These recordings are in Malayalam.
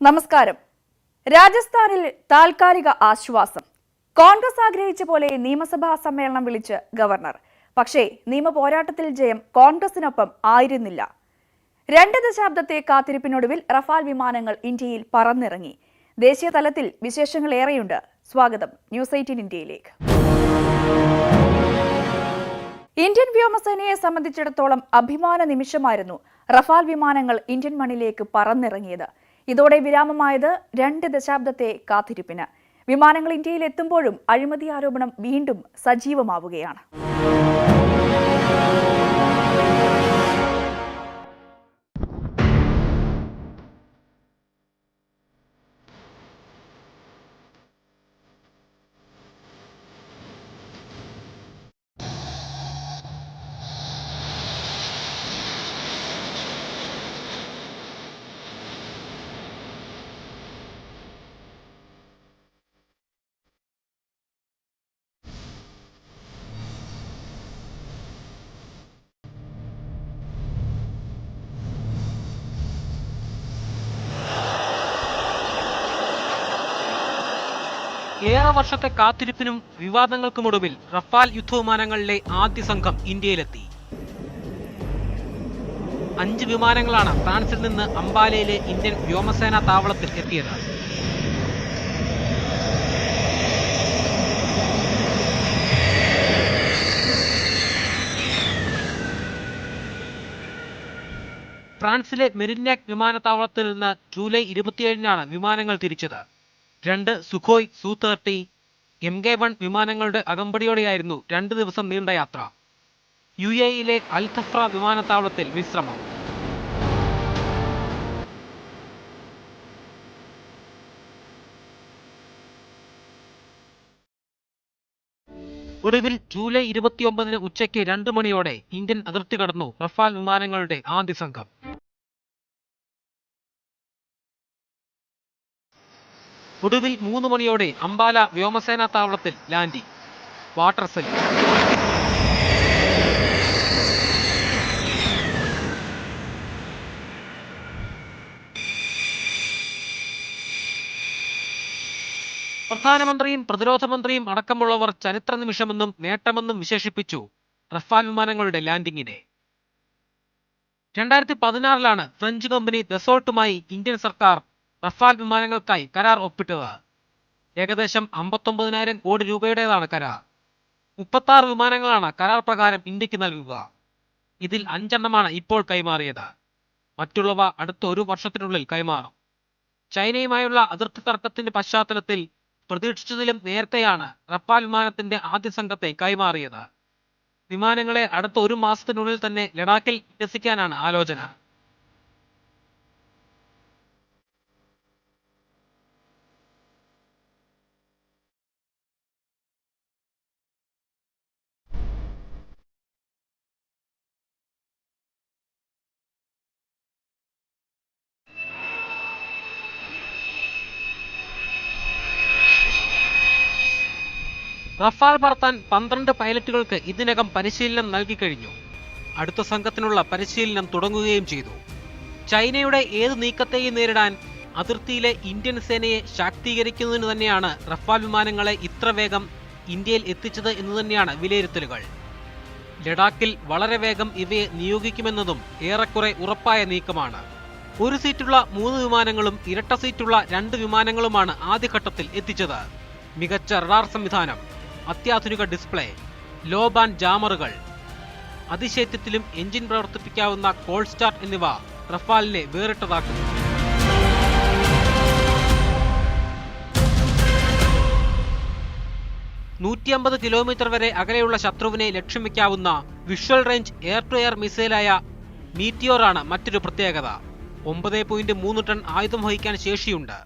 നമസ്കാരം. രാജസ്ഥാനിൽ താൽക്കാലിക ആശ്വാസം. കോൺഗ്രസ് ആഗ്രഹിച്ച പോലെ നിയമസഭാ സമ്മേളനം വിളിച്ച് ഗവർണർ. പക്ഷേ നിയമ പോരാട്ടത്തിൽ ജയം കോൺഗ്രസിനൊപ്പം ആയിരുന്നില്ല. 2 ദശാബ്ദത്തെ കാത്തിരിപ്പിനൊടുവിൽ റഫാൽ വിമാനങ്ങൾ ഇന്ത്യയിൽ പറന്നിറങ്ങി. ദേശീയ തലത്തിൽ വിശേഷങ്ങൾ ഏറെയുണ്ട്. സ്വാഗതം ന്യൂസ് 18 ഇന്ത്യയിലേക്ക്. ഇന്ത്യൻ വ്യോമസേനയെ സംബന്ധിച്ചിടത്തോളം അഭിമാന നിമിഷമായിരുന്നു റഫാൽ വിമാനങ്ങൾ ഇന്ത്യൻ മണ്ണിലേക്ക് പറന്നിറങ്ങിയത്. ഇതോടെ വിരാമമായത് 2 ദശാബ്ദത്തെ കാത്തിരിപ്പിന്. വിമാനങ്ങൾ ഇന്ത്യയിൽ എത്തുമ്പോഴും അഴിമതി ആരോപണം വീണ്ടും സജീവമാവുകയാണ്. ഏറെ വർഷത്തെ കാത്തിരിപ്പിനും വിവാദങ്ങൾക്കുമൊടുവിൽ റഫാൽ യുദ്ധവിമാനങ്ങളിലെ ആദ്യ സംഘം ഇന്ത്യയിലെത്തി. 5 വിമാനങ്ങളാണ് ഫ്രാൻസിൽ നിന്ന് അംബാലയിലെ ഇന്ത്യൻ വ്യോമസേനാ താവളത്തിൽ എത്തിയത്. ഫ്രാൻസിലെ മെരിഗ്നാക് വിമാനത്താവളത്തിൽ നിന്ന് ജൂലൈ 27-നാണ് വിമാനങ്ങൾ തിരിച്ചത്. 2 സുഖോയ് Su-30 MK-1 വിമാനങ്ങളുടെ അകമ്പടിയോടെയായിരുന്നു 2 ദിവസം നീണ്ട യാത്ര. UAE-യിലെ അൽ ധഫ്ര വിമാനത്താവളത്തിൽ വിശ്രമം. ഒടുവിൽ ജൂലൈ 29-ന് ഉച്ചയ്ക്ക് 2 മണിയോടെ ഇന്ത്യൻ അതിർത്തി കടന്നു റഫാൽ വിമാനങ്ങളുടെ ആദ്യ സംഘം. ഒടുവിൽ 3 മണിയോടെ അംബാല വ്യോമസേനാ താവളത്തിൽ ലാൻഡിംഗ്. Water salute. പ്രധാനമന്ത്രിയും പ്രതിരോധ മന്ത്രിയും അടക്കമുള്ളവർ ചരിത്ര നിമിഷമെന്നും നേട്ടമെന്നും വിശേഷിപ്പിച്ചു റഫാൽ വിമാനങ്ങളുടെ ലാൻഡിങ്ങിനെ. 2016-ലാണ് ഫ്രഞ്ച് കമ്പനി ദസോൾട്ടുമായി ഇന്ത്യൻ സർക്കാർ റഫാൽ വിമാനങ്ങൾക്കായി കരാർ ഒപ്പിട്ടത്. ഏകദേശം 59,000 കോടി രൂപയുടേതാണ് കരാർ. 36 വിമാനങ്ങളാണ് കരാർ പ്രകാരം ഇന്ത്യക്ക് നൽകുക. ഇതിൽ 5 എണ്ണമാണ് ഇപ്പോൾ കൈമാറിയത്. മറ്റുള്ളവ അടുത്ത 1 വർഷത്തിനുള്ളിൽ കൈമാറും. ചൈനയുമായുള്ള അതിർത്തി തർക്കത്തിന്റെ പശ്ചാത്തലത്തിൽ പ്രതീക്ഷിച്ചതിലും നേരത്തെയാണ് റഫാൽ വിമാനത്തിന്റെ ആദ്യ സംഘത്തെ കൈമാറിയത്. വിമാനങ്ങളെ അടുത്ത 1 മാസത്തിനുള്ളിൽ തന്നെ ലഡാക്കിൽ വിന്യസിക്കാനാണ് ആലോചന. റഫാൽ പറത്താൻ 12 പൈലറ്റുകൾക്ക് ഇതിനകം പരിശീലനം നൽകിക്കഴിഞ്ഞു. അടുത്ത സംഘത്തിനുള്ള പരിശീലനം തുടങ്ങുകയും ചെയ്തു. ചൈനയുടെ ഏത് നീക്കത്തെയും നേരിടാൻ അതിർത്തിയിലെ ഇന്ത്യൻ സേനയെ ശാക്തീകരിക്കുന്നതിന് തന്നെയാണ് റഫാൽ വിമാനങ്ങളെ ഇത്ര വേഗം ഇന്ത്യയിൽ എത്തിച്ചത് എന്ന് തന്നെയാണ് വിലയിരുത്തലുകൾ. ലഡാക്കിൽ വളരെ വേഗം ഇവയെ നിയോഗിക്കുമെന്നതും ഏറെക്കുറെ ഉറപ്പായ നീക്കമാണ്. 1 സീറ്റുള്ള 3 വിമാനങ്ങളും ഇരട്ട സീറ്റുള്ള 2 വിമാനങ്ങളുമാണ് ആദ്യഘട്ടത്തിൽ എത്തിച്ചത്. മികച്ച റഡാർ സംവിധാനം, അത്യാധുനിക ഡിസ്പ്ലേ, ലോ ബാൻഡ് ജാമറുകൾ, അതിശൈത്യത്തിലും എഞ്ചിൻ പ്രവർത്തിപ്പിക്കാവുന്ന കോൾഡ് സ്റ്റാർട്ട് എന്നിവ റഫാലിനെ വേറിട്ടതാക്കുന്നു. $150 കിലോമീറ്റർ വരെ അകലെയുള്ള ശത്രുവിനെ ലക്ഷ്യം വയ്ക്കാവുന്ന visual range air to air മിസൈലായ മീറ്റിയോറാണ് മറ്റൊരു പ്രത്യേകത. 9.3 ടൺ ആയുധം വഹിക്കാൻ ശേഷിയുണ്ട്.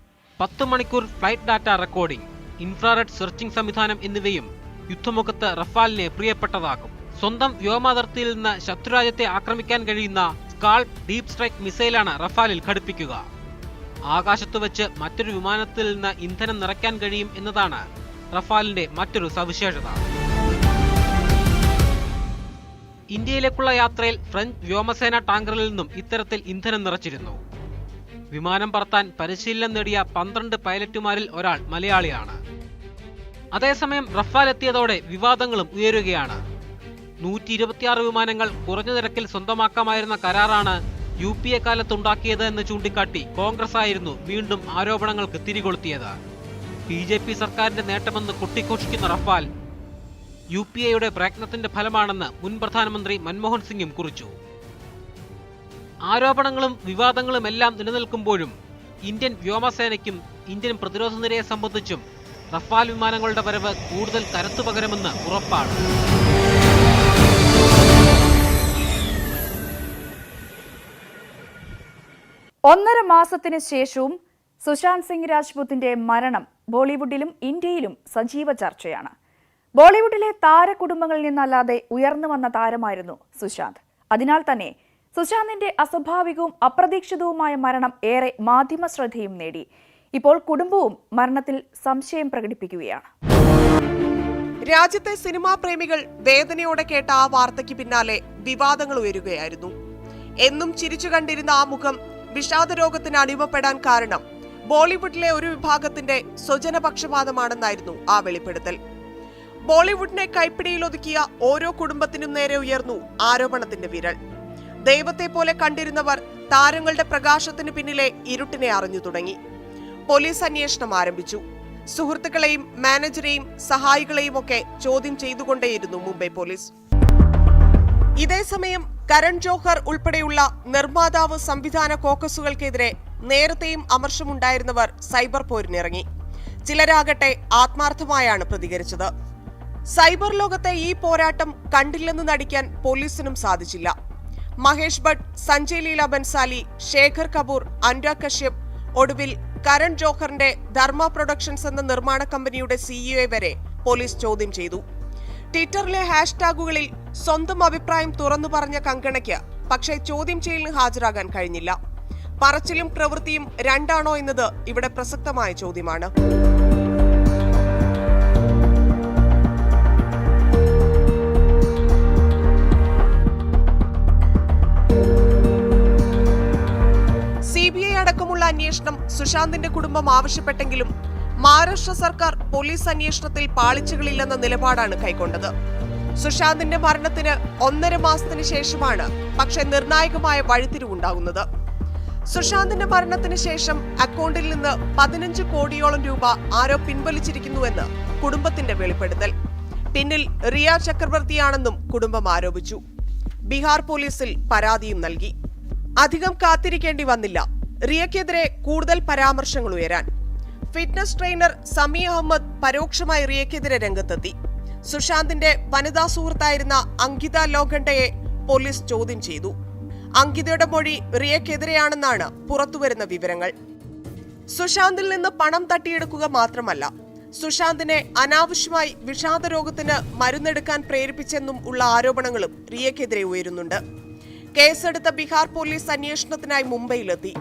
10 മണിക്കൂർ flight data recording, infrared searching സംവിധാനം എന്നിവയും യുദ്ധമുഖത്ത് റഫാലിനെ പ്രിയപ്പെട്ടതാക്കും. സ്വന്തം വ്യോമാതിർത്തിയിൽ നിന്ന് ശത്രുരാജ്യത്തെ ആക്രമിക്കാൻ കഴിയുന്ന സ്കാൾപ് ഡീപ് സ്ട്രൈക്ക് മിസൈലാണ് റഫാലിൽ ഘടിപ്പിക്കുക. ആകാശത്ത് വെച്ച് മറ്റൊരു വിമാനത്തിൽ നിന്ന് ഇന്ധനം നിറയ്ക്കാൻ കഴിയും എന്നതാണ് റഫാലിന്റെ മറ്റൊരു സവിശേഷത. ഇന്ത്യയിലേക്കുള്ള യാത്രയിൽ ഫ്രഞ്ച് വ്യോമസേന ടാങ്കറിൽ നിന്നും ഇത്തരത്തിൽ ഇന്ധനം നിറച്ചിരുന്നു. വിമാനം പറത്താൻ പരിശീലനം നേടിയ 12 പൈലറ്റുമാരിൽ ഒരാൾ മലയാളിയാണ്. അതേസമയം റഫാൽ എത്തിയതോടെ വിവാദങ്ങളും ഉയരുകയാണ്. 126 വിമാനങ്ങൾ കുറഞ്ഞ നിരക്കിൽ സ്വന്തമാക്കാമായിരുന്ന കരാറാണ് UPA കാലത്തുണ്ടാക്കിയത് എന്ന് ചൂണ്ടിക്കാട്ടി കോൺഗ്രസ് ആയിരുന്നു വീണ്ടും ആരോപണങ്ങൾക്ക് തിരികൊളുത്തിയത്. BJP സർക്കാരിന്റെ നേട്ടമെന്ന് കൊട്ടിഘോഷിക്കുന്ന റഫാൽ UPAയുടെ പ്രയത്നത്തിന്റെ ഫലമാണെന്ന് മുൻ പ്രധാനമന്ത്രി മൻമോഹൻ സിംഗും കുറിച്ചു. ആരോപണങ്ങളും വിവാദങ്ങളും എല്ലാം നിലനിൽക്കുമ്പോഴും ഇന്ത്യൻ വ്യോമസേനയ്ക്കും ഇന്ത്യൻ പ്രതിരോധ നിരയെ സംബന്ധിച്ചും റഫാൽ വിമാനങ്ങളുടെ വരവ് കൂടുതൽ കരുത്തു പകരുമെന്ന് ഉറപ്പാണ്. ഒന്നര മാസത്തിന് ശേഷവും സുശാന്ത് സിംഗ് രാജ്പുത്തിന്റെ മരണം ബോളിവുഡിലും ഇന്ത്യയിലും സജീവ ചർച്ചയാണ്. ബോളിവുഡിലെ താരകുടുംബങ്ങളിൽ നിന്നല്ലാതെ ഉയർന്നു വന്ന താരമായിരുന്നു സുശാന്ത്. അതിനാൽ തന്നെ സുശാന്തിന്റെ അസ്വാഭാവികവും അപ്രതീക്ഷിതവുമായ മരണം ഏറെ മാധ്യമ ശ്രദ്ധയും നേടി. ഇപ്പോൾ കുടുംബവും മരണത്തിൽ സംശയം പ്രകടിപ്പിക്കുകയാണ്. രാജ്യത്തെ സിനിമാ പ്രേമികൾ വേദനയോടെ കേട്ട ആ വാർത്തയ്ക്ക് പിന്നാലെ വിവാദങ്ങൾ ഉയരുകയായിരുന്നു. എന്നും ചിരിച്ചു കണ്ടിരുന്ന ആ മുഖം വിഷാദരോഗത്തിന് അടിമപ്പെടാൻ കാരണം ബോളിവുഡിലെ ഒരു വിഭാഗത്തിന്റെ സ്വജനപക്ഷപാതമാണെന്നായിരുന്നു ആ വെളിപ്പെടുത്തൽ. ബോളിവുഡിനെ കൈപ്പിടിയിലൊതുക്കിയ ഓരോ കുടുംബത്തിനും നേരെ ഉയർന്നു ആരോപണത്തിന്റെ വിരൽ. ദൈവത്തെ പോലെ കണ്ടിരുന്നവർ താരങ്ങളുടെ പ്രകാശത്തിന് പിന്നിലെ ഇരുട്ടിനെ അറിഞ്ഞു തുടങ്ങി. പോലീസ് അന്വേഷണം ആരംഭിച്ചു. സുഹൃത്തുക്കളെയും മാനേജരെയും സഹായികളെയും ഒക്കെ ചോദ്യം ചെയ്തുകൊണ്ടേയിരുന്നു മുംബൈ പോലീസ്. ഇതേസമയം കരൺ ജോഹർ ഉൾപ്പെടെയുള്ള നിർമ്മാതാവ് സംവിധാന കോക്കസുകൾക്കെതിരെ നേരത്തെയും അമർഷമുണ്ടായിരുന്നവർ സൈബർ പോരിനിറങ്ങി. ചിലരാകട്ടെ ആത്മാർത്ഥമായാണ് പ്രതികരിച്ചത്. സൈബർ ലോകത്തെ ഈ പോരാട്ടം കണ്ടില്ലെന്ന് നടിക്കാൻ പോലീസിനും സാധിച്ചില്ല. മഹേഷ് ഭട്ട്, സഞ്ജയ് ലീല ബൻസാലി, ശേഖർ കപൂർ, അനുരാഗ് കശ്യപ്, ഒടുവിൽ കരൺ ജോഹറിന്റെ ധർമ്മ പ്രൊഡക്ഷൻസ് എന്ന നിർമ്മാണ കമ്പനിയുടെ CEO വരെ പോലീസ് ചോദ്യം ചെയ്തു. ട്വിറ്ററിലെ ഹാഷ്ടാഗുകളിൽ സ്വന്തം അഭിപ്രായം തുറന്നു പറഞ്ഞ കങ്കണയ്ക്ക് പക്ഷേ ചോദ്യം ചെയ്യലിന് ഹാജരാകാൻ കഴിഞ്ഞില്ല. പറച്ചിലും പ്രവൃത്തിയും രണ്ടാണോ എന്നത് ഇവിടെ പ്രസക്തമായ ചോദ്യമാണ്. CBI അടക്കമുള്ള അന്വേഷണം സുശാന്തിന്റെ കുടുംബം ആവശ്യപ്പെട്ടെങ്കിലും മഹാരാഷ്ട്ര സർക്കാർ പോലീസ് അന്വേഷണത്തിൽ പാളിച്ചകളില്ലെന്ന നിലപാടാണ് കൈക്കൊണ്ടത്. സുശാന്തിന്റെ മരണത്തിന് 1.5 മാസത്തിന് ശേഷമാണ് പക്ഷേ നിർണായകമായ വഴിത്തിരിവുണ്ടാകുന്നത്. സുശാന്തിന്റെ മരണത്തിന് ശേഷം അക്കൗണ്ടിൽ നിന്ന് 15 കോടിയോളം രൂപ ആരോ പിൻവലിച്ചിരിക്കുന്നുവെന്ന് കുടുംബത്തിന്റെ വെളിപ്പെടുത്തൽ. പിന്നിൽ റിയ ചക്രവർത്തിയാണെന്നും കുടുംബം ആരോപിച്ചു. ബീഹാർ പോലീസിൽ പരാതിയും നൽകി. അധികം കാത്തിരിക്കേണ്ടി വന്നില്ല റിയക്കെതിരെ കൂടുതൽ പരാമർശങ്ങൾ ഉയരാൻ. ഫിറ്റ്നസ് ട്രെയിനർ സമി അഹമ്മദ് പരോക്ഷമായി റിയക്കെതിരെ രംഗത്തെത്തി. സുശാന്തിന്റെ വനിതാ സുഹൃത്തായിരുന്ന അങ്കിത ലോഖണ്ഡയെ പോലീസ് ചോദ്യം ചെയ്തു. അങ്കിതയുടെ മൊഴി റിയക്കെതിരെയാണെന്നാണ് പുറത്തുവരുന്ന വിവരങ്ങൾ. സുശാന്തിൽ നിന്ന് പണം തട്ടിയെടുക്കുക മാത്രമല്ല, സുശാന്തിനെ അനാവശ്യമായി വിഷാദരോഗത്തിന് മരുന്നെടുക്കാൻ പ്രേരിപ്പിച്ചെന്നും ഉള്ള ആരോപണങ്ങളും റിയക്കെതിരെ ഉയരുന്നുണ്ട്. കേസെടുത്ത ബീഹാർ പോലീസ് അന്വേഷണത്തിനായി മുംബൈയിലെത്തി.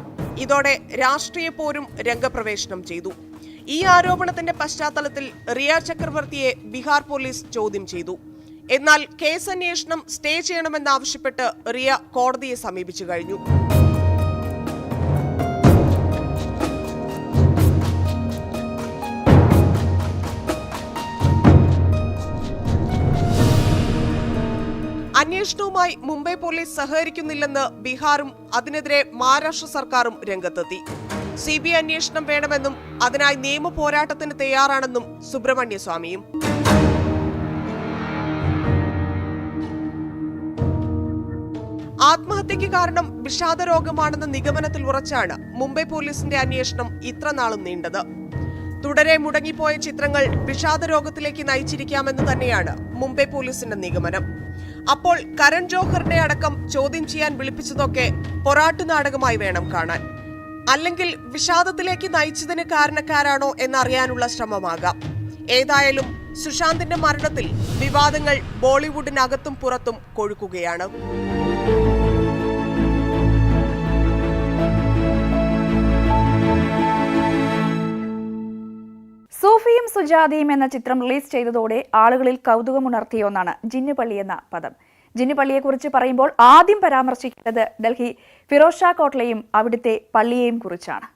ഇതോടെ രാഷ്ട്രീയ പോരും രംഗപ്രവേശനം ചെയ്തു. ഈ ആരോപണത്തിന്റെ പശ്ചാത്തലത്തിൽ റിയ ചക്രവർത്തിയെ ബീഹാർ പോലീസ് ചോദ്യം ചെയ്തു. എന്നാൽ കേസ് അന്വേഷണം സ്റ്റേ ചെയ്യണമെന്നാവശ്യപ്പെട്ട് റിയ കോടതിയെ സമീപിച്ചു കഴിഞ്ഞു. അന്വേഷണവുമായി മുംബൈ പോലീസ് സഹകരിക്കുന്നില്ലെന്ന് ബീഹാറും അതിനെതിരെ മഹാരാഷ്ട്ര സർക്കാരും രംഗത്തെത്തി. CBI അന്വേഷണം വേണമെന്നും അതിനായി നിയമ പോരാട്ടത്തിന് തയ്യാറാണെന്നും സുബ്രഹ്മണ്യ സ്വാമിയും. ആത്മഹത്യക്ക് കാരണം വിഷാദരോഗമാണെന്ന നിഗമനത്തിൽ ഉറച്ചാണ് മുംബൈ പോലീസിന്റെ അന്വേഷണം ഇത്രനാളും നീണ്ടത്. തുടരെ മുടങ്ങിപ്പോയ ചിത്രങ്ങൾ വിഷാദരോഗത്തിലേക്ക് നയിച്ചിരിക്കാമെന്ന് തന്നെയാണ് മുംബൈ പോലീസിന്റെ നിഗമനം. അപ്പോൾ കരൺ ജോഹറിനെ അടക്കം ചോദ്യം ചെയ്യാൻ വിളിപ്പിച്ചതൊക്കെ പൊറാട്ടു നാടകമായി വേണം കാണാൻ. അല്ലെങ്കിൽ വിഷാദത്തിലേക്ക് നയിച്ചതിന് കാരണക്കാരാണോ എന്നറിയാനുള്ള ശ്രമമാകാം. ഏതായാലും സുശാന്തിന്റെ മരണത്തിൽ വിവാദങ്ങൾ ബോളിവുഡിനകത്തും പുറത്തും കൊഴുക്കുകയാണ്. സൂഫിയും സുജാതയും എന്ന ചിത്രം റിലീസ് ചെയ്തതോടെ ആളുകളിൽ കൗതുകമുണർത്തിയ ഒന്നാണ് ജിന്നുപള്ളി എന്ന പദം. ജിന്നു പള്ളിയെക്കുറിച്ച് പറയുമ്പോൾ ആദ്യം പരാമർശിക്കേണ്ടത് ഡൽഹി ഫിറോസ് ഷാ കോട്ട്ലയും അവിടുത്തെ പള്ളിയെയും കുറിച്ചാണ്.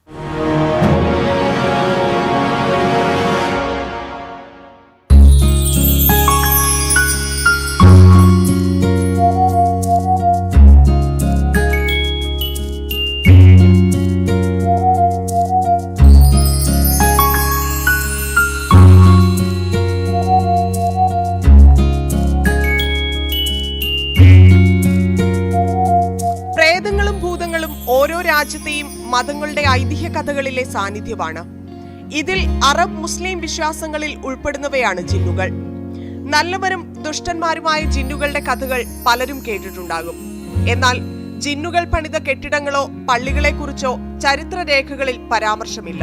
പ്രേതങ്ങളും ഭൂതങ്ങളും ഓരോ രാജ്യത്തെയും മതങ്ങളുടെ ഐതിഹ്യ കഥകളിലെ സാന്നിധ്യമാണ്. ഇതിൽ അറബ് മുസ്ലിം വിശ്വാസങ്ങളിൽ ഉൾപ്പെടുന്നവയാണ് ജിന്നുകൾ. നല്ലവരും ദുഷ്ടന്മാരുമായ ജിന്നുകളുടെ കഥകൾ പലരും കേട്ടിട്ടുണ്ടാകും. എന്നാൽ ജിന്നുകൾ പണിത കെട്ടിടങ്ങളോ പള്ളികളെക്കുറിച്ചോ ചരിത്രരേഖകളിൽ പരാമർശമില്ല.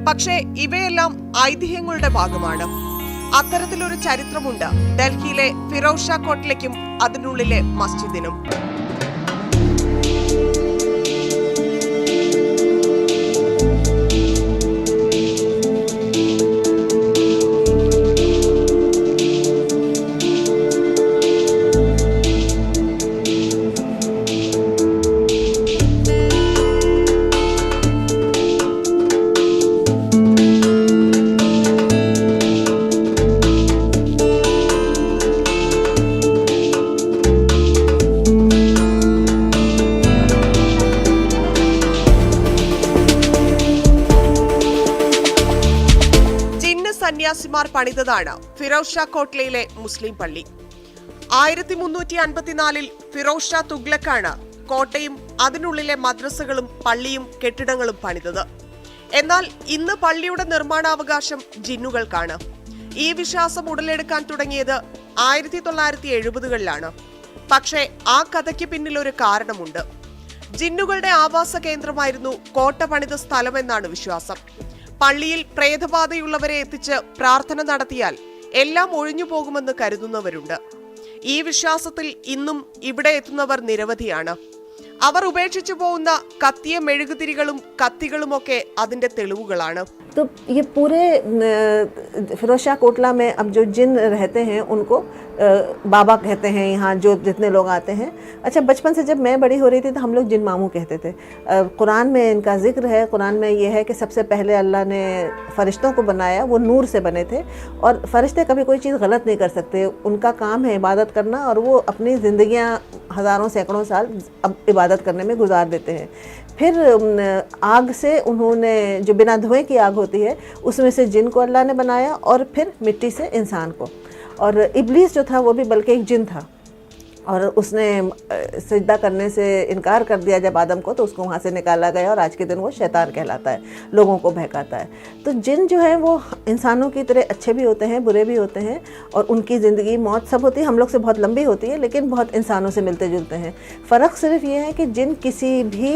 പക്ഷേ ഇവയെല്ലാം ഐതിഹ്യങ്ങളുടെ ഭാഗമാണ്. അത്തരത്തിലൊരു ചരിത്രമുണ്ട് ഡൽഹിയിലെ ഫിറോസ് ഷാ കോട്ട്ലയ്ക്കും അതിനുള്ളിലെ മസ്ജിദിനും. സന്യാസിമാർ പണിതതാണ് ഫിറോസ് ഷാ കോട്ട്ലയിലെ മുസ്ലിം പള്ളി. 1354 ഫിറോസ് ഷാ തുഗ്ലക്കാണ് കോട്ടയും അതിനുള്ളിലെ മദ്രസകളും പള്ളിയും കെട്ടിടങ്ങളും പണിതത്. എന്നാൽ ഇന്ന് പള്ളിയുടെ നിർമ്മാണാവകാശം ജിന്നുകൾക്കാണ്. ഈ വിശ്വാസം ഉടലെടുക്കാൻ തുടങ്ങിയത് 1970കളിലാണ്. പക്ഷേ ആ കഥയ്ക്ക് പിന്നിൽ ഒരു കാരണമുണ്ട്. ജിന്നുകളുടെ ആവാസ കേന്ദ്രമായിരുന്നു കോട്ട പണിത സ്ഥലമെന്നാണ് വിശ്വാസം. പള്ളിയിൽ പ്രേതബാധയുള്ളവരെ എത്തിച്ച് പ്രാർത്ഥന നടത്തിയാൽ എല്ലാം ഒഴിഞ്ഞു പോകുമെന്ന് കരുതുന്നവരുണ്ട്. ഈ വിശ്വാസത്തിൽ ഇന്നും ഇവിടെ എത്തുന്നവർ നിരവധിയാണ്. അവർ ഉപേക്ഷിച്ചു പോകുന്ന കത്തിയ മെഴുകുതിരികളും കത്തികളുമൊക്കെ അതിന്റെ തെളിവുകളാണ്. तो ये पूरे फिरोज शाह कोटला में अब जो जिन रहते हैं उनको बाबा कहते हैं यहाँ जो जितने लोग आते हैं. अच्छा, बचपन से जब मैं बड़ी हो रही थी तो हम लोग जिन मामू कहते थे. कुरान में इनका जिक्र है. कुरान में ये है कि सबसे पहले अल्लाह ने फ़रिश्तों को बनाया, वो नूर से बने थे और फ़रिश्ते कभी कोई चीज़ गलत नहीं कर सकते. उनका काम है इबादत करना और वो अपनी ज़िंदगियाँ हज़ारों सैकड़ों साल अब इबादत करने में गुजार देते हैं. फिर आग से उन्होंने, जो बिना धुएं की आग होती है, उसमें से जिन को अल्लाह ने बनाया और फिर मिट्टी से इंसान को. और इब्लीस जो था वो भी बल्कि एक जिन था और उसने सजदा करने से इनकार कर दिया जब आदम को, तो उसको वहाँ से निकाला गया और आज के दिन वो शैतान कहलाता है, लोगों को बहकाता है. तो जिन जो है वो इंसानों की तरह अच्छे भी होते हैं, बुरे भी होते हैं और उनकी ज़िंदगी मौत सब होती है. हम लोग से बहुत लंबी होती है लेकिन बहुत इंसानों से मिलते जुलते हैं. फ़र्क सिर्फ ये है कि जिन किसी भी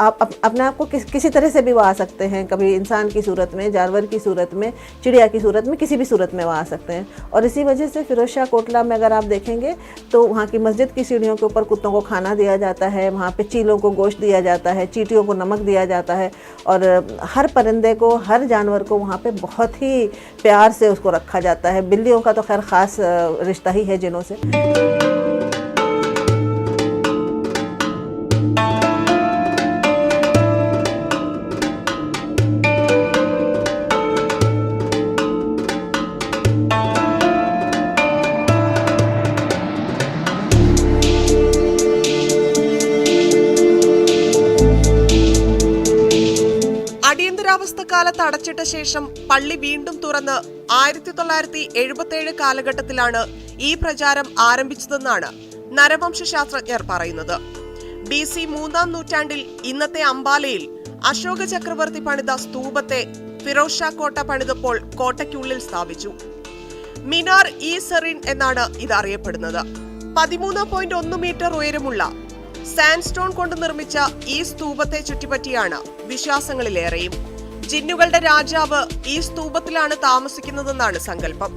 आप अपने आप को किसी तरह से भी वो आ सकते हैं. कभी इंसान की सूरत में, जानवर की सूरत में, चिड़िया की सूरत में, किसी भी सूरत में वो आ सकते हैं. और इसी वजह से फिरोज शाह कोटला में अगर आप देखेंगे तो वहाँ की मस्जिद की सीढ़ियों के ऊपर कुत्तों को खाना दिया जाता है, वहाँ पे चीलों को गोश्त दिया जाता है, चींटियों को नमक दिया जाता है और हर परिंदे को, हर जानवर को वहाँ पे बहुत ही प्यार से उसको रखा जाता है. बिल्लियों का तो खैर ख़ास रिश्ता ही है जिनों से. അടിയന്തരാവസ്ഥക്കാലത്ത് അടച്ചിട്ട ശേഷം പള്ളി വീണ്ടും തുറന്ന് 1977 കാലഘട്ടത്തിലാണ് ഈ പ്രചാരം ആരംഭിച്ചതെന്നാണ് നരവംശാസ്ത്രജ്ഞർ പറയുന്നത്. BC 3-ാം നൂറ്റാണ്ടിൽ ഇന്നത്തെ അംബാലയിൽ അശോക ചക്രവർത്തി പണിത സ്തൂപത്തെ ഫിറോസ് ഷാ കോട്ട പണിതപ്പോൾ കോട്ടയ്ക്കുള്ളിൽ സ്ഥാപിച്ചു. മിനാർ ഇ സെറിൻ എന്നാണ് ഇത് അറിയപ്പെടുന്നത്. 13.1 മീറ്റർ ഉയരമുള്ള സാൻഡ്സ്റ്റോൺ കൊണ്ട് നിർമ്മിച്ച ഈ സ്തൂപത്തെ ചുറ്റിപ്പറ്റിയാണ് വിശ്വാസങ്ങളിലേറെയും. ജിന്നുകളുടെ രാജാവ് ഈ സ്തൂപത്തിലാണ് താമസിക്കുന്നതെന്നാണ് സങ്കല്പം.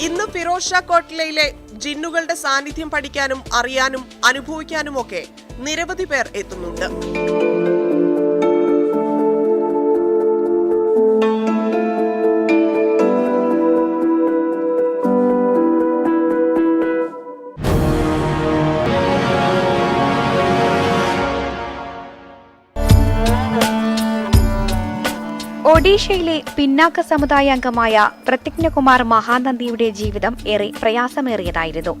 ഇന്ന് ഫിറോസ് ഷാ കോട്ട്ലയിലെ ജിന്നുകളുടെ സാന്നിധ്യം പഠിക്കാനും അറിയാനും അനുഭവിക്കാനുമൊക്കെ നിരവധി പേർ എത്തുന്നുണ്ട്. ഒഡീഷയിലെ പിന്നാക്ക സമുദായ അംഗമായ പ്രതിജ്ഞകുമാർ മഹാനന്ദിയുടെ ജീവിതം ഏറെ പ്രയാസമേറിയതായിരുന്നു.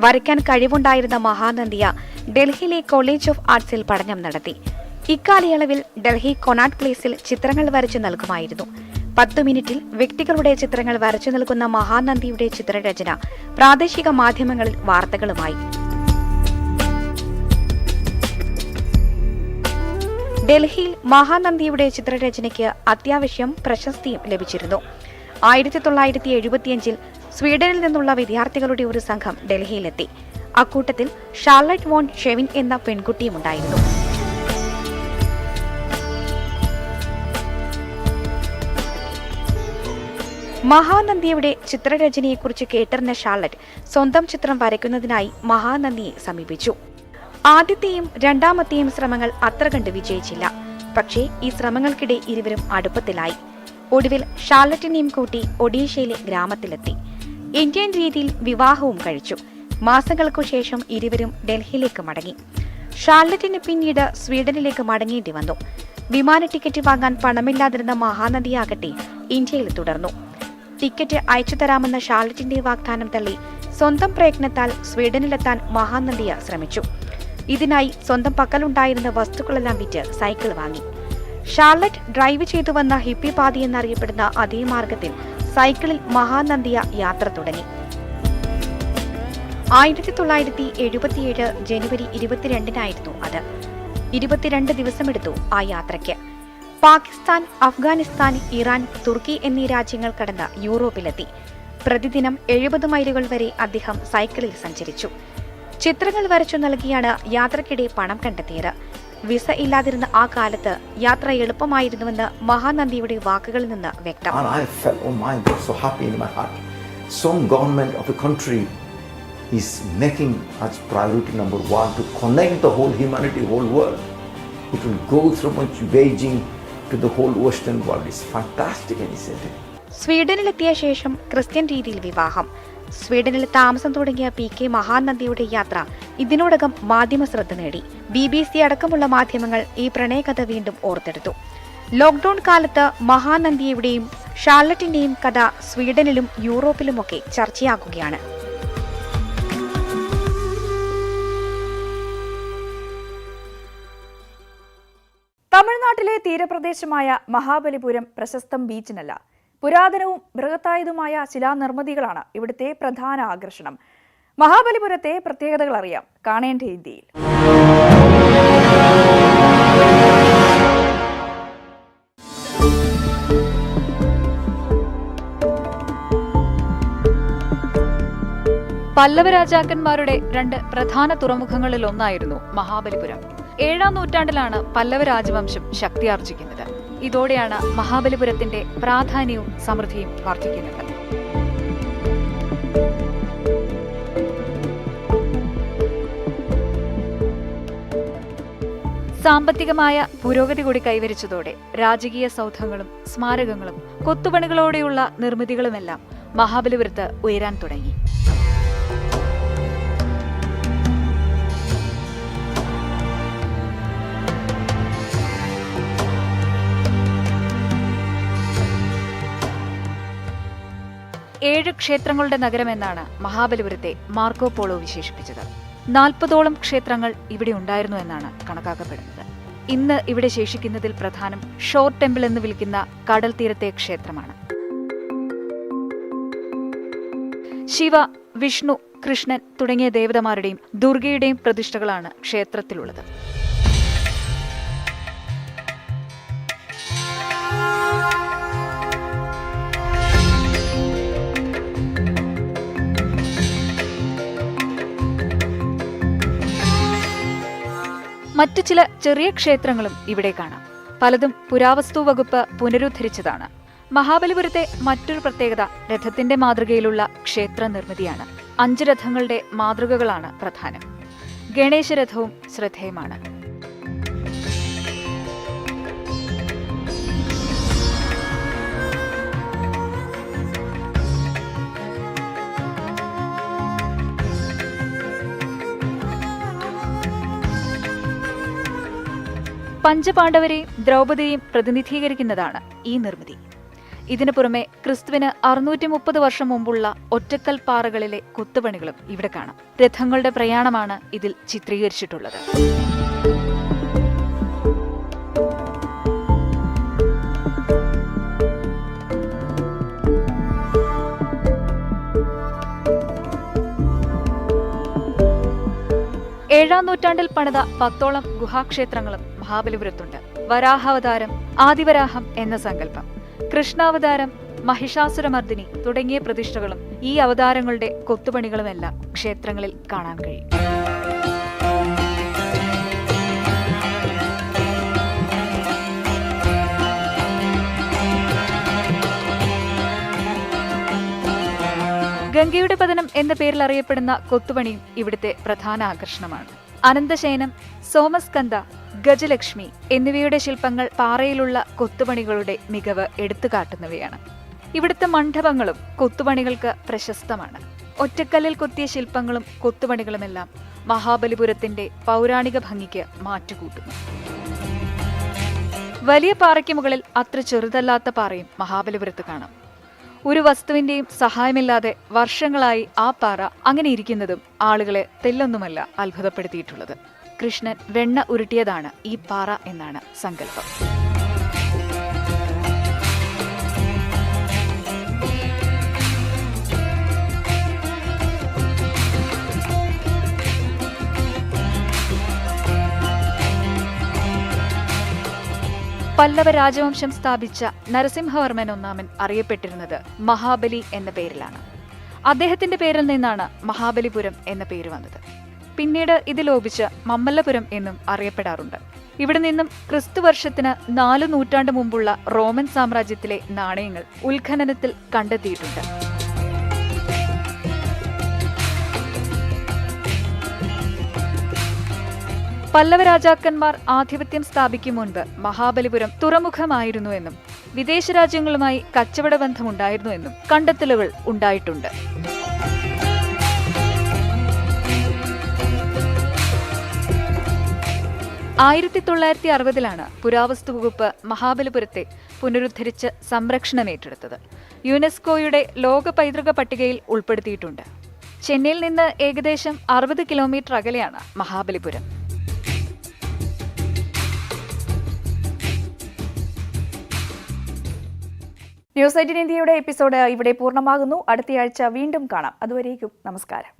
വരയ്ക്കാൻ കഴിവുണ്ടായിരുന്ന മഹാനന്ദിയ ഡൽഹിയിലെ കോളേജ് ഓഫ് ആർട്സിൽ പഠനം നടത്തി. ഇക്കാലയളവിൽ ഡൽഹി കൊണാട്ട് പ്ലേസിൽ ചിത്രങ്ങൾ വരച്ചു നൽകുമായിരുന്നു. 10 മിനിറ്റിൽ വ്യക്തികളുടെ ചിത്രങ്ങൾ വരച്ചു നൽകുന്ന മഹാനന്ദിയുടെ ചിത്രരചന പ്രാദേശിക മാധ്യമങ്ങളിൽ വാർത്തകളുമായി. ഡൽഹിയിൽ മഹാനന്ദിയുടെ ചിത്രരചനയ്ക്ക് അത്യാവശ്യം പ്രശസ്തിയും ലഭിച്ചിരുന്നു. 1975 സ്വീഡനിൽ നിന്നുള്ള വിദ്യാർത്ഥികളുടെ ഒരു സംഘം ഡൽഹിയിലെത്തി. അക്കൂട്ടത്തിൽ ഷാർലറ്റ് വോൺ ഷെവിൻ എന്ന പെൺകുട്ടിയുമുണ്ടായിരുന്നു. മഹാനന്ദിയുടെ ചിത്രരചനയെക്കുറിച്ച് കേട്ടറിഞ്ഞ ഷാർലറ്റ് സ്വന്തം ചിത്രം വരയ്ക്കുന്നതിനായി മഹാനന്ദിയെ സമീപിച്ചു. ആദ്യത്തെയും രണ്ടാമത്തെയും ശ്രമങ്ങൾ അത്ര കണ്ട് വിജയിച്ചില്ല. പക്ഷേ ഈ ശ്രമങ്ങൾക്കിടെ ഇരുവരും അടുപ്പത്തിലായി. ഒടുവിൽ ഷാർലറ്റിനെയും കൂട്ടി ഒഡീഷയിലെ ഗ്രാമത്തിലെത്തി. ഇന്ത്യൻ രീതിയിൽ വിവാഹവും കഴിച്ചു. മാസങ്ങൾക്കു ശേഷം ഇരുവരും ഡൽഹിയിലേക്ക് മടങ്ങി. ഷാർലറ്റിന് പിന്നീട് സ്വീഡനിലേക്ക് മടങ്ങേണ്ടി വന്നു. വിമാന ടിക്കറ്റ് വാങ്ങാൻ പണമില്ലാതിരുന്ന മഹാനദിയാകട്ടെ ഇന്ത്യയിൽ തുടർന്നു. ടിക്കറ്റ് അയച്ചു തരാമെന്ന ഷാർലറ്റിന്റെ വാഗ്ദാനം തള്ളി സ്വന്തം പ്രയത്നത്താൽ സ്വീഡനിലെത്താൻ മഹാനദിയ ശ്രമിച്ചു. ഇതിനായി സ്വന്തം പക്കലുണ്ടായിരുന്ന വസ്തുക്കളെല്ലാം വിറ്റ് സൈക്കിൾ വാങ്ങി. ഷാർലറ്റ് ഡ്രൈവ് ചെയ്തു വന്ന ഹിപ്പി പാതി എന്നറിയപ്പെടുന്ന അതേ മാർഗത്തിൽ സൈക്കിളിൽ മഹാനന്ദിയ യാത്ര തുടങ്ങി. 1977 ജനുവരി 22-നായിരുന്നു അത്. 22 ദിവസമെടുത്തു ആ യാത്രയ്ക്ക്. പാകിസ്ഥാൻ, അഫ്ഗാനിസ്ഥാൻ, ഇറാൻ, തുർക്കി എന്നീ രാജ്യങ്ങൾ കടന്ന് യൂറോപ്പിലെത്തി. പ്രതിദിനം 70 മൈലുകൾ വരെ അദ്ദേഹം സൈക്കിളിൽ സഞ്ചരിച്ചു. ചിത്രങ്ങൾ വരച്ചു നൽകിയാണ് യാത്രക്കിടെ പണം കണ്ടെത്തിയത്. വിസ ഇല്ലാതിരുന്ന ആ കാലത്ത് യാത്ര എളുപ്പമായിരുന്നുവെന്ന് മഹാനന്ദിയുടെ വാക്കുകളിൽ നിന്ന് വ്യക്തം. is making as priority number 1 to connect the whole humanity, whole world. It will go through much Beijing to the whole Western world. It's fantastic initiative. സ്വീഡനിലെത്തിയ ശേഷം ക്രിസ്ത്യൻ രീതിയിൽ വിവാഹം. സ്വീഡനിൽ താമസം തുടങ്ങിയ PK മഹാനന്ദിയുടെ യാത്ര ഇതിനോടകം മാധ്യമ ശ്രദ്ധ നേടി. BBC അടക്കമുള്ള മാധ്യമങ്ങൾ ഈ പ്രണയകഥ വീണ്ടും ഓർത്തെടുത്തു. ലോക്ക്ഡൌൺ കാലത്ത് മഹാനന്ദിയുടെയും ഷാർലറ്റിന്റെയും കഥ സ്വീഡനിലും യൂറോപ്പിലുമൊക്കെ ചർച്ചയാകുകയാണ്. തമിഴ്നാട്ടിലെ തീരപ്രദേശമായ മഹാബലിപുരം പ്രശസ്തം ബീച്ചിനല്ല, പുരാതനവും ബൃഹത്തായതുമായ ശിലാനിർമ്മിതികളാണ് ഇവിടുത്തെ പ്രധാന ആകർഷണം. മഹാബലിപുരത്തെ പ്രത്യേകതകൾ അറിയാം, കാണേണ്ട ഇന്ത്യയിൽ. പല്ലവ രാജാക്കന്മാരുടെ 2 പ്രധാന തുറമുഖങ്ങളിൽ ഒന്നായിരുന്നു മഹാബലിപുരം. 7-ാം നൂറ്റാണ്ടിലാണ് പല്ലവ രാജവംശം ശക്തിയാർജിക്കുന്നത്. ഇതോടെയാണ് മഹാബലിപുരത്തിന്റെ പ്രാധാന്യവും സമൃദ്ധിയും വർദ്ധിക്കുന്നത്. സാമ്പത്തികമായ പുരോഗതി കൂടി കൈവരിച്ചതോടെ രാജകീയ സൗധങ്ങളും സ്മാരകങ്ങളും കൊത്തുപണികളോടെയുള്ള നിർമ്മിതികളുമെല്ലാം മഹാബലിപുരത്ത് ഉയരാൻ തുടങ്ങി. ഏഴ് ക്ഷേത്രങ്ങളുടെ നഗരമെന്നാണ് മഹാബലിപുരത്തെ മാർക്കോ പോളോ വിശേഷിപ്പിച്ചത്. 40ഓളം ക്ഷേത്രങ്ങൾ ഇവിടെ ഉണ്ടായിരുന്നു എന്നാണ് കണക്കാക്കപ്പെടുന്നത്. ഇന്ന് ഇവിടെ ശേഷിക്കുന്നതിൽ പ്രധാനം ഷോർ ടെമ്പിൾ എന്ന് വിളിക്കുന്ന കടൽ തീരത്തെ ക്ഷേത്രമാണ്. ശിവ, വിഷ്ണു, കൃഷ്ണൻ തുടങ്ങിയ ദേവതമാരുടെയും ദുർഗയുടെയും പ്രതിഷ്ഠകളാണ് ക്ഷേത്രത്തിലുള്ളത്. മറ്റു ചില ചെറിയ ക്ഷേത്രങ്ങളും ഇവിടെ കാണാം. പലതും പുരാവസ്തു വകുപ്പ് പുനരുദ്ധരിച്ചതാണ്. മഹാബലിപുരത്തെ മറ്റൊരു പ്രത്യേകത രഥത്തിന്റെ മാതൃകയിലുള്ള ക്ഷേത്ര നിർമ്മിതിയാണ്. 5 രഥങ്ങളുടെ മാതൃകകളാണ് പ്രധാനം. ഗണേശരഥവും ശ്രദ്ധേയമാണ്. പഞ്ചപാണ്ഡവരെയും ദ്രൗപദിയെയും പ്രതിനിധീകരിക്കുന്നതാണ് ഈ നിർമ്മിതി. ഇതിനു പുറമെ ക്രിസ്തുവിന് 630 വർഷം മുമ്പുള്ള ഒറ്റക്കൽ പാറകളിലെ കൊത്തുപണികളും ഇവിടെ കാണാം. രഥങ്ങളുടെ പ്രയാണമാണ് ഇതിൽ ചിത്രീകരിച്ചിട്ടുള്ളത്. ഏഴാം നൂറ്റാണ്ടിൽ പണിത 10ഓളം ഗുഹാക്ഷേത്രങ്ങളും മഹാബലിപുരത്തുണ്ട്. വരാഹാവതാരം, ആദിവരാഹം എന്ന സങ്കല്പം, കൃഷ്ണാവതാരം, മഹിഷാസുരമർദിനി തുടങ്ങിയ പ്രതിഷ്ഠകളും ഈ അവതാരങ്ങളുടെ കൊത്തുപണികളുമെല്ലാം ക്ഷേത്രങ്ങളിൽ കാണാൻ കഴിയും. ഗംഗയുടെ പതനം എന്ന പേരിൽ അറിയപ്പെടുന്ന കൊത്തുപണിയും ഇവിടുത്തെ പ്രധാന ആകർഷണമാണ്. അനന്തശയനം, സോമസ്കന്ദ, ഗജലക്ഷ്മി എന്നിവയുടെ ശില്പങ്ങൾ പാറയിലുള്ള കൊത്തുപണികളുടെ മികവ് എടുത്തുകാട്ടുന്നവയാണ്. ഇവിടുത്തെ മണ്ഡപങ്ങളും കൊത്തുപണികൾക്ക് പ്രശസ്തമാണ്. ഒറ്റക്കല്ലിൽ കൊത്തിയ ശില്പങ്ങളും കൊത്തുപണികളുമെല്ലാം മഹാബലിപുരത്തിന്റെ പൗരാണിക ഭംഗിക്ക് മാറ്റുകൂട്ടുന്നു. വലിയ പാറയ്ക്ക് മുകളിൽ അത്ര ചെറുതല്ലാത്ത പാറയും മഹാബലിപുരത്ത് കാണാം. ഒരു വസ്തുവിന്റെയും സഹായമില്ലാതെ വർഷങ്ങളായി ആ പാറ അങ്ങനെ ഇരിക്കുന്നതും ആളുകളെ തെല്ലൊന്നുമല്ല അത്ഭുതപ്പെടുത്തിയിട്ടുള്ളത്. കൃഷ്ണൻ വെണ്ണ ഉരുട്ടിയതാണ് ഈ പാറ എന്നാണ് സങ്കല്പം. പല്ലവ രാജവംശം സ്ഥാപിച്ച നരസിംഹവർമ്മൻ ഒന്നാമൻ അറിയപ്പെട്ടിരുന്നത് മഹാബലി എന്ന പേരിലാണ്. അദ്ദേഹത്തിന്റെ പേരിൽ നിന്നാണ് മഹാബലിപുരം എന്ന പേര് വന്നത്. പിന്നീട് ഇത് ലോപിച്ച് മമ്മല്ലപുരം എന്നും അറിയപ്പെടാറുണ്ട്. ഇവിടെ നിന്നും ക്രിസ്തുവർഷത്തിന് 4 നൂറ്റാണ്ട് മുമ്പുള്ള റോമൻ സാമ്രാജ്യത്തിലെ നാണയങ്ങൾ ഉത്ഖനനത്തിൽ കണ്ടെത്തിയിട്ടുണ്ട്. പല്ലവ രാജാക്കന്മാർ ആധിപത്യം സ്ഥാപിക്കും മുൻപ് മഹാബലിപുരം തുറമുഖമായിരുന്നുവെന്നും വിദേശ രാജ്യങ്ങളുമായി കച്ചവട ബന്ധമുണ്ടായിരുന്നുവെന്നും കണ്ടെത്തലുകൾ ഉണ്ടായിട്ടുണ്ട്. 1960-ലാണ് പുരാവസ്തു വകുപ്പ് മഹാബലിപുരത്തെ പുനരുദ്ധരിച്ച് സംരക്ഷണം ഏറ്റെടുത്തത്. യുനെസ്കോയുടെ ലോക പൈതൃക പട്ടികയിൽ ഉൾപ്പെടുത്തിയിട്ടുണ്ട്. ചെന്നൈയിൽ നിന്ന് ഏകദേശം 60 കിലോമീറ്റർ അകലെയാണ് മഹാബലിപുരം. ന്യൂസ് 18 ഇന്ത്യയുടെ എപ്പിസോഡ് ഇവിടെ പൂർണ്ണമാകുന്നു. അടുത്തയാഴ്ച വീണ്ടും കാണാം. അതുവരേക്കും നമസ്കാരം.